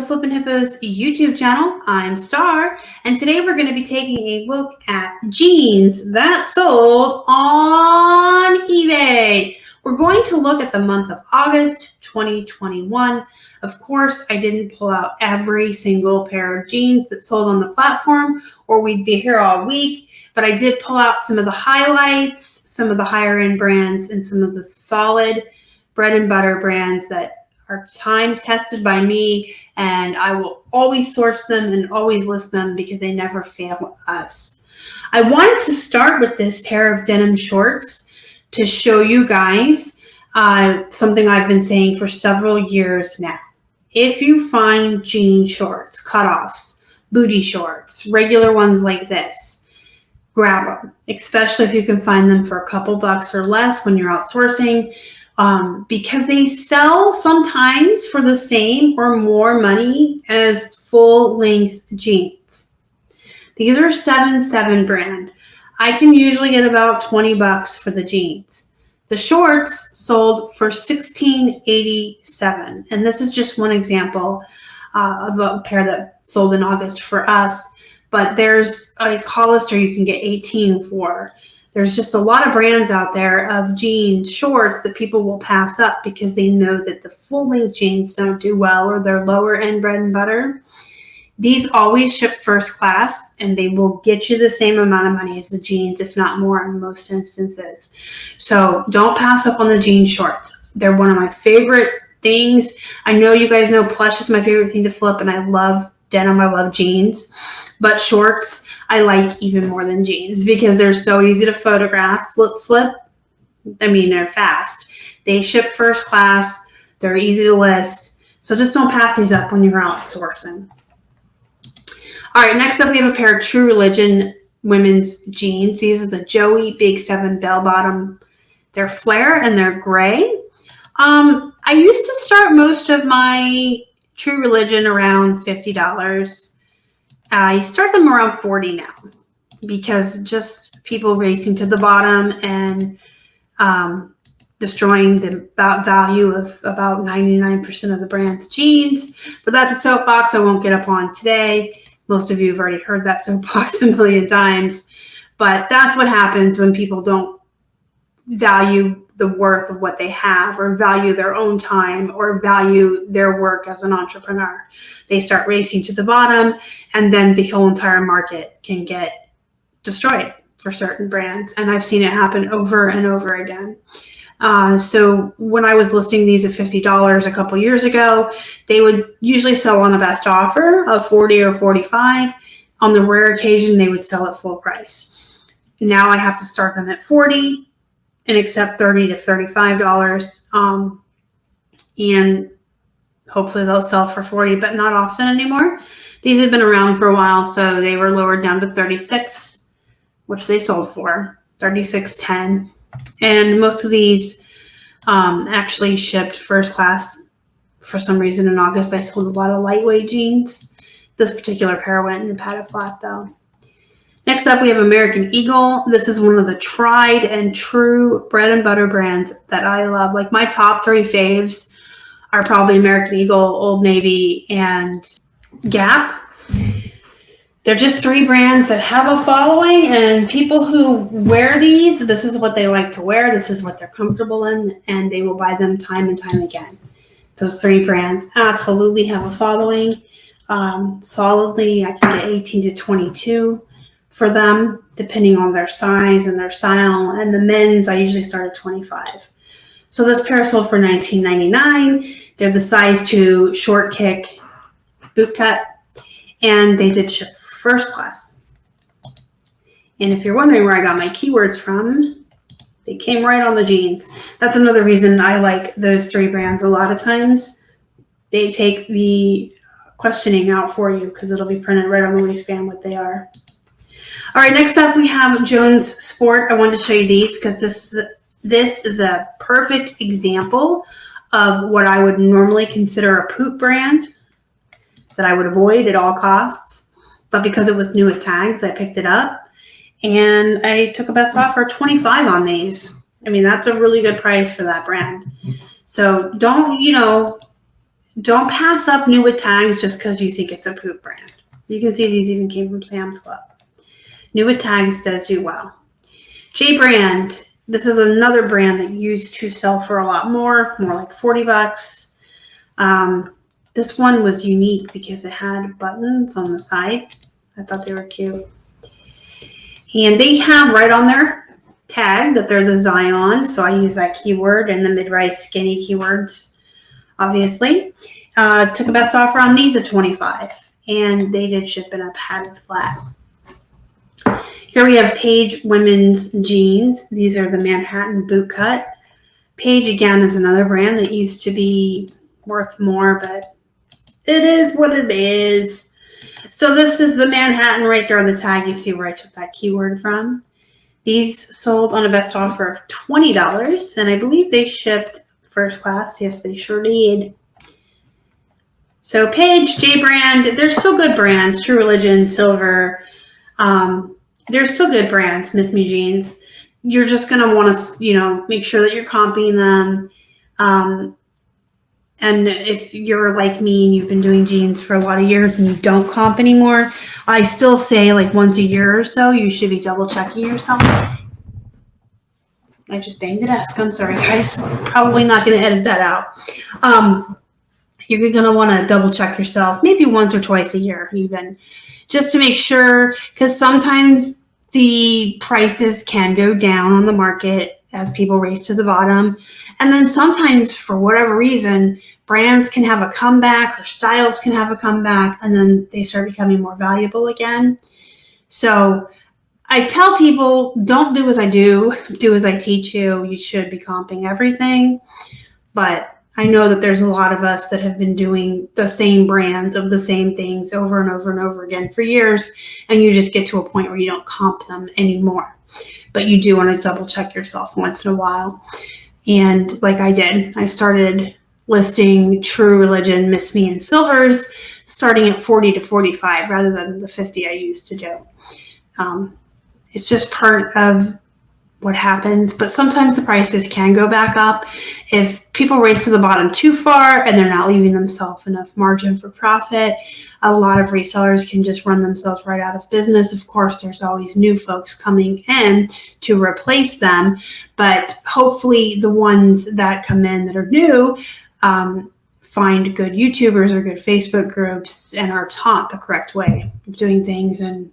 Flippin' Hippos YouTube channel. I'm Star, and today we're going to be taking a look at jeans that sold on eBay. We're going to look at the month of August 2021. Of course, I didn't pull out every single pair of jeans that sold on the platform, or we'd be here all week, but I did pull out some of the highlights, some of the higher end brands, and some of the solid bread and butter brands that are time tested by me, and I will always source them and always list them because they never fail us. I wanted to start with this pair of denim shorts to show you guys something I've been saying for several years now. If you find jean shorts, cutoffs, booty shorts, regular ones like this, grab them, especially if you can find them for a couple bucks or less when you're outsourcing. Because they sell sometimes for the same or more money as full-length jeans. These are 7-7 brand. I can usually get about 20 bucks for the jeans. The shorts sold for $16.87, and this is just one example of a pair that sold in August for us. But there's a Hollister you can get 18 for. There's just a lot of brands out there of jeans, shorts that people will pass up because they know that the full-length jeans don't do well or they're lower-end bread and butter. These always ship first class, and they will get you the same amount of money as the jeans, if not more in most instances. So don't pass up on the jean shorts. They're one of my favorite things. I know you guys know Plush is my favorite thing to flip, and I love denim. I love jeans. But shorts, I like even more than jeans because they're so easy to photograph. Flip. I mean, they're fast. They ship first class. They're easy to list. So just don't pass these up when you're outsourcing. All right, next up we have a pair of True Religion women's jeans. These are the Joey Big 7 bell bottom. They're flare and they're gray. I used to start most of my True Religion around $50. I start them around $40 now because just people racing to the bottom and destroying the value of about 99% of the brand's jeans. But that's a soapbox I won't get up on today. Most of you have already heard that soapbox a million times. But that's what happens when people don't value the worth of what they have or value their own time or value their work as an entrepreneur. They start racing to the bottom, and then the whole entire market can get destroyed for certain brands. And I've seen it happen over and over again. So when I was listing these at $50 a couple years ago, they would usually sell on a best offer of $40 or $45. On the rare occasion, they would sell at full price. Now I have to start them at $40 and accept $30 to $35. And hopefully they'll sell for $40, but not often anymore. These have been around for a while, so they were lowered down to $36, which they sold for $36.10. And most of these actually shipped first class. For some reason in August, I sold a lot of lightweight jeans. This particular pair went in a padded flat though. Next up, we have American Eagle. This is one of the tried and true bread and butter brands that I love. Like my top 3 faves are probably American Eagle, Old Navy, and Gap. They're just 3 brands that have a following, and people who wear these, this is what they like to wear. This is what they're comfortable in, and they will buy them time and time again. Those 3 brands absolutely have a following. Solidly, I can get 18 to 22 for them, depending on their size and their style. And the men's, I usually start at 25. So this pair sold for $19.99. They're the size 2 short kick boot cut, and they did ship first class. And if you're wondering where I got my keywords from, they came right on the jeans. That's another reason I like those 3 brands. A lot of times they take the questioning out for you because it'll be printed right on the waistband what they are. All right, next up we have Jones Sport. I wanted to show you these because this is a perfect example of what I would normally consider a poop brand that I would avoid at all costs. But because it was new at tags, I picked it up and I took a best offer of $25 on these. I mean, that's a really good price for that brand. So don't, don't pass up new with tags just because you think it's a poop brand. You can see these even came from Sam's Club. New with tags does do well. J brand. This is another brand that used to sell for a lot more like $40. This one was unique because it had buttons on the side. I thought they were cute. And they have right on their tag that they're the Zion. So I use that keyword and the mid-rise skinny keywords, obviously. Took a best offer on these at $25. And they did ship in a padded flat. Here we have Paige women's jeans. These are the Manhattan boot cut. Paige, again, is another brand that used to be worth more, but it is what it is. So this is the Manhattan right there on the tag. You see where I took that keyword from. These sold on a best offer of $20, and I believe they shipped first class. Yes, they sure did. So Paige, J brand, they're still good brands. True Religion, Silver. They're still good brands, Miss Me Jeans. You're just going to want to, make sure that you're comping them. And if you're like me and you've been doing jeans for a lot of years and you don't comp anymore, I still say like once a year or so, you should be double checking yourself. I just banged the desk. I'm sorry, guys. Probably not going to edit that out. You're going to want to double check yourself maybe once or twice a year even, just to make sure, because sometimes the prices can go down on the market as people race to the bottom. And then sometimes, for whatever reason, brands can have a comeback or styles can have a comeback, and then they start becoming more valuable again. So I tell people, don't do as I do as I teach you. You should be comping everything. But I know that there's a lot of us that have been doing the same brands of the same things over and over and over again for years, and you just get to a point where you don't comp them anymore. But you do want to double check yourself once in a while. And like I did, I started listing True Religion, Miss Me, and Silvers starting at 40 to 45 rather than the 50 I used to do. It's just part of what happens, but sometimes the prices can go back up if people race to the bottom too far and they're not leaving themselves enough margin for profit. A lot of resellers can just run themselves right out of business. Of course, there's always new folks coming in to replace them, but hopefully the ones that come in that are new find good YouTubers or good Facebook groups and are taught the correct way of doing things and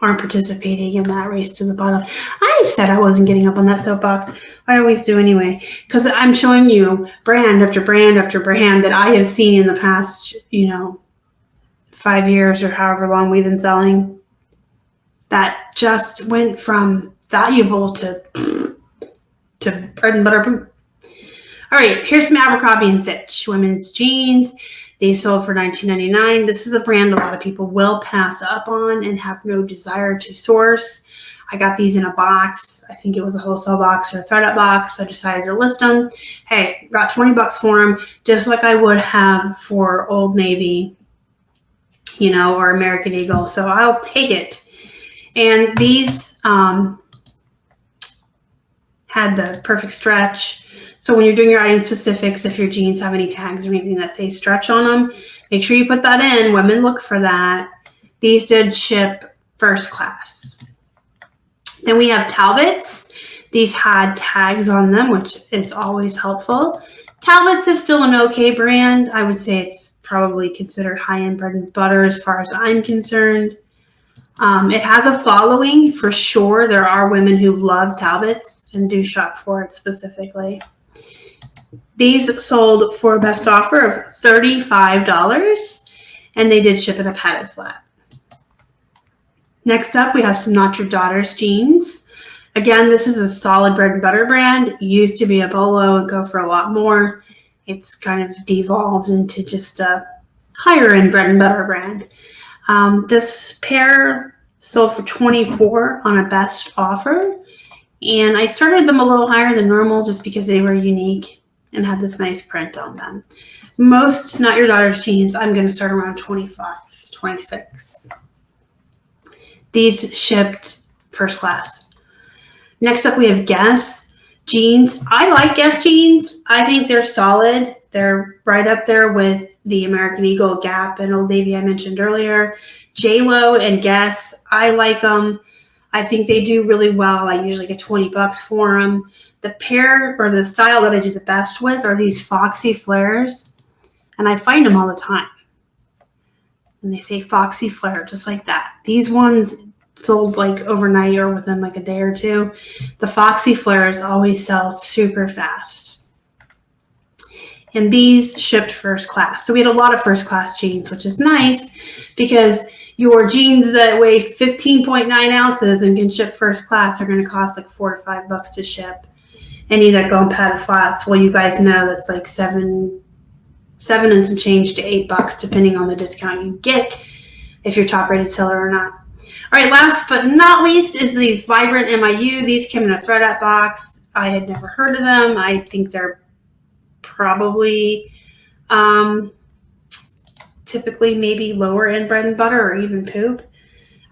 aren't participating in that race to the bottom. I said I wasn't getting up on that soapbox. I always do anyway, because I'm showing you brand after brand after brand that I have seen in the past, 5 years or however long we've been selling that just went from valuable to bread and butter poop. All right, here's some Abercrombie & Fitch women's jeans. They sold for $19.99. This is a brand a lot of people will pass up on and have no desire to source. I got these in a box. I think it was a wholesale box or a thread-up box. I decided to list them. Hey, got $20 for them, just like I would have for Old Navy, or American Eagle. So I'll take it. And these had the perfect stretch. So when you're doing your item specifics, if your jeans have any tags or anything that say stretch on them, make sure you put that in. Women look for that. These did ship first class. Then we have Talbots. These had tags on them, which is always helpful. Talbots is still an okay brand. I would say it's probably considered high-end bread and butter as far as I'm concerned. It has a following for sure. There are women who love Talbots and do shop for it specifically. These sold for a best offer of $35, and they did ship in a padded flat. Next up, we have some Not Your Daughter's jeans. Again, this is a solid bread and butter brand. It used to be a bolo and go for a lot more. It's kind of devolved into just a higher end bread and butter brand. This pair sold for $24 on a best offer. And I started them a little higher than normal just because they were unique and had this nice print on them. Most Not Your Daughter's jeans, I'm going to start around 25, 26. These shipped first class. Next up, we have Guess jeans. I like Guess jeans. I think they're solid. They're right up there with the American Eagle, Gap, and Old Navy I mentioned earlier. J.Lo and Guess, I like them. I think they do really well. I usually get $20 for them. The pair or the style that I do the best with are these Foxy flares, and I find them all the time. And they say Foxy flare, just like that. These ones sold like overnight or within like a day or two. The Foxy flares always sell super fast. And these shipped first class. So we had a lot of first class jeans, which is nice because your jeans that weigh 15.9 ounces and can ship first class are going to cost like $4 to $5 to ship. Any that go in padded flats, well, you guys know that's like seven and some change to $8, depending on the discount you get if you're top rated seller or not. All right, last but not least is these Vibrant MIU. These came in a threadette box. I had never heard of them. I think they're probably typically maybe lower end bread and butter or even poop.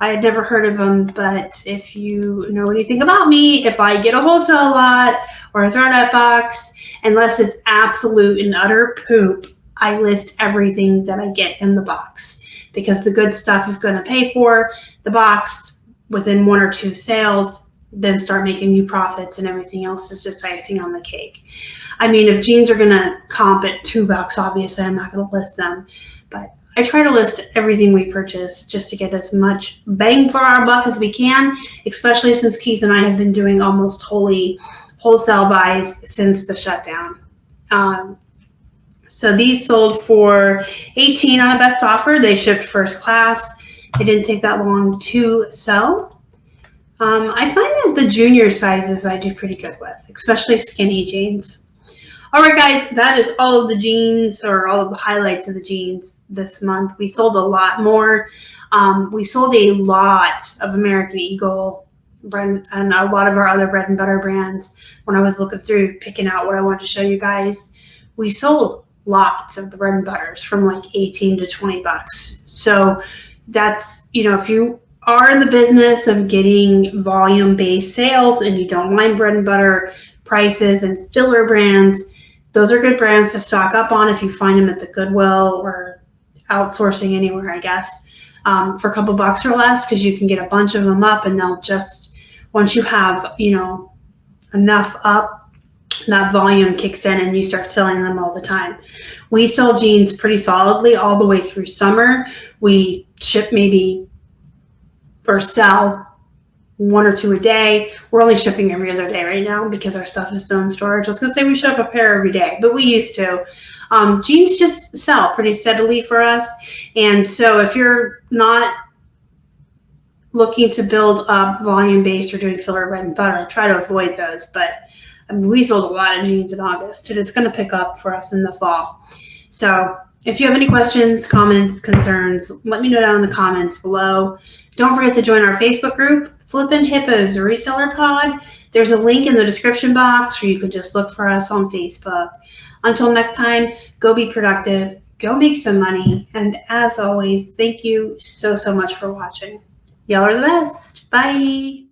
I had never heard of them, but if you know anything about me, if I get a wholesale lot or a threadette box, unless it's absolute and utter poop, I list everything that I get in the box because the good stuff is going to pay for the box within 1 or 2 sales, then start making you profits, and everything else is just icing on the cake. I mean, if jeans are going to comp at $2, obviously I'm not going to list them, but I try to list everything we purchase just to get as much bang for our buck as we can, especially since Keith and I have been doing almost wholly wholesale buys since the shutdown. So these sold for $18 on a best offer. They shipped first class. It didn't take that long to sell. I find that the junior sizes I do pretty good with, especially skinny jeans. All right, guys, that is all of the jeans or all of the highlights of the jeans this month. We sold a lot more. We sold a lot of American Eagle brand and a lot of our other bread and butter brands. When I was looking through, picking out what I wanted to show you guys, we sold lots of the bread and butters from like $18 to $20. So that's, you know, if you are in the business of getting volume-based sales and you don't mind bread and butter prices and filler brands, those are good brands to stock up on if you find them at the Goodwill or outsourcing anywhere, I guess, for a couple bucks or less, because you can get a bunch of them up and they'll just, once you have, you know, enough up, that volume kicks in and you start selling them all the time. We sell jeans pretty solidly all the way through summer. We ship maybe or sell 1 or 2 a day. We're only shipping every other day right now because our stuff is still in storage. I was going to say we ship a pair every day, but we used to. Jeans just sell pretty steadily for us. And so if you're not looking to build up volume-based or doing filler bread and butter, try to avoid those. But I mean, we sold a lot of jeans in August, and it's going to pick up for us in the fall. So if you have any questions, comments, concerns, let me know down in the comments below. Don't forget to join our Facebook group, Flippin Hippos Reseller Pod. There's a link in the description box, or you can just look for us on Facebook. Until next time, go be productive, go make some money, and as always, thank you so much for watching. Y'all are the best. Bye.